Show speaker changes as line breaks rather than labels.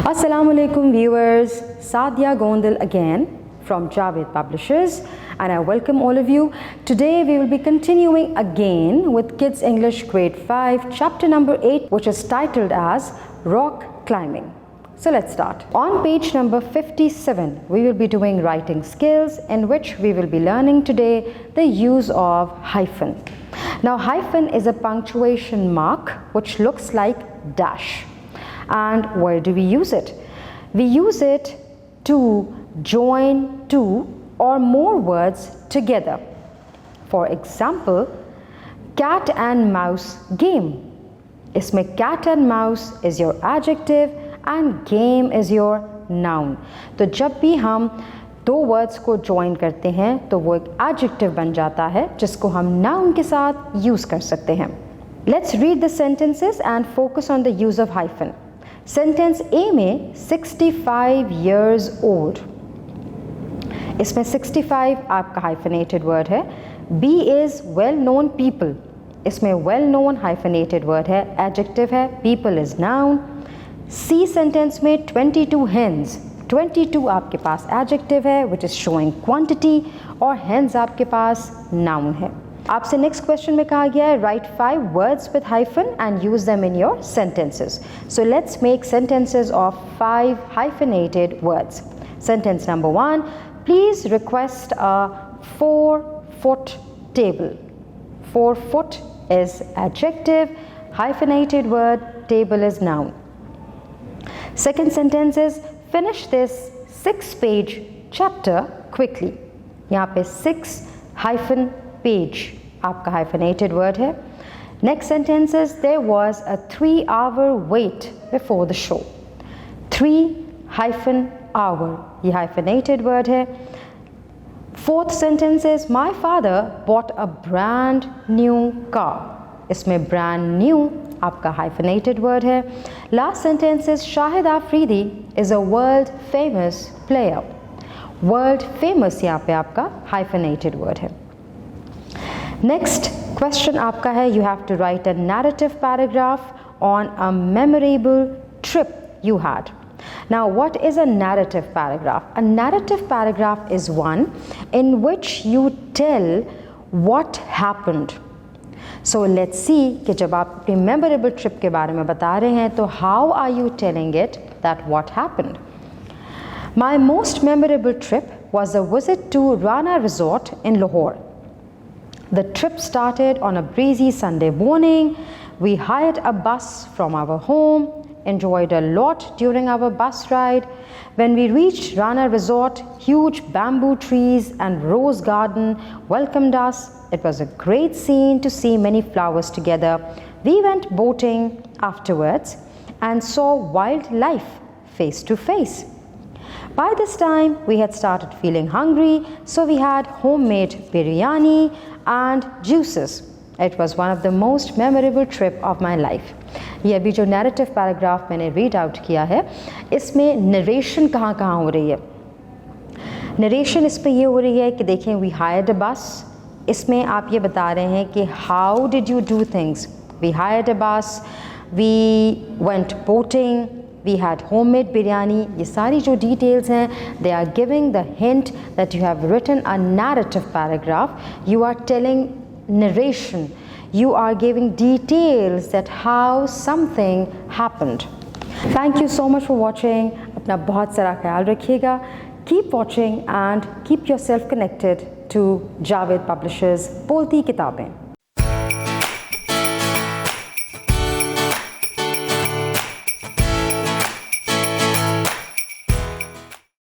Assalamu alaikum viewers, Sadia Gondal again from Javed Publishers, and I welcome all of you. Today we will be continuing again with Kids English Grade 5 chapter number 8, which is titled as Rock Climbing. So let's start. On page number 57 we will be doing writing skills, in which we will be learning today the use of hyphen. Now hyphen is a punctuation mark which looks like dash. And where do we use it? We use it to join two or more words together. For example, cat and mouse game. इसमें cat and mouse is your adjective and game is your noun. तो जब भी हम दो words को join करते हैं तो वो एक adjective बन जाता है जिसको हम noun के साथ use कर सकते हैं. Let's read the sentences and focus on the use of hyphen. Sentence A में 65 years old, इसमें 65 आपका hyphenated word है. B is well known people, इसमें well known hyphenated word है, adjective है, people is noun. C sentence में 22 hens, 22 आपके पास adjective है which is showing quantity, और hens आपके पास noun है. आपसे नेक्स्ट क्वेश्चन में कहा गया है right 5 words with hyphen and use them in your sentences. So let's make sentences of 5 hyphenated words. Sentence number 1, please request a 4-foot table. 4-foot is adjective, hyphenated word, table is noun. Second sentence is finish this 6-page chapter quickly. यहाँ पे 6 hyphen page आपका hyphenated word है. Next sentence is there was a 3-hour wait before the show. 3-hour ये hyphenated word है. Fourth sentence is my father bought a brand new car. इसमें brand new आपका hyphenated word है. Last sentence is Shahid Afridi is a world famous player. World famous यहाँ पे आपका hyphenated word है. Next question आपका है you have to write a narrative paragraph on a memorable trip you had. Now what is a narrative paragraph? A narrative paragraph is one in which you tell what happened. So let's see कि जब आप अपनी memorable trip के बारे में बता रहे हैं तो how are you telling it that what happened? My most memorable trip was a visit to Rana Resort in Lahore. The trip started on a breezy Sunday morning. We hired a bus from our home, enjoyed a lot during our bus ride. When we reached Rana Resort, huge bamboo trees and rose garden welcomed us. It was a great scene to see many flowers together. We went boating afterwards and saw wildlife face to face. By this time, we had started feeling hungry, so we had homemade biryani and juices. It was one of the most memorable trip of my life. ये अभी जो narrative paragraph मैंने read out किया है, इसमें narration कहाँ हो रही है? Narration इस पे ये हो रही है कि देखें we hired a bus. इसमें आप ये बता रहे हैं कि how did you do things? We hired a bus, we went boating, we had homemade biryani. ये सारी जो details हैं, they are giving the hint that you have written a narrative paragraph. You are telling narration. You are giving details that how something happened. Thank you so much for watching. अपना बहुत सारा ख्याल रखिएगा. Keep watching and keep yourself connected to Javed Publishers Bolti Kitabain.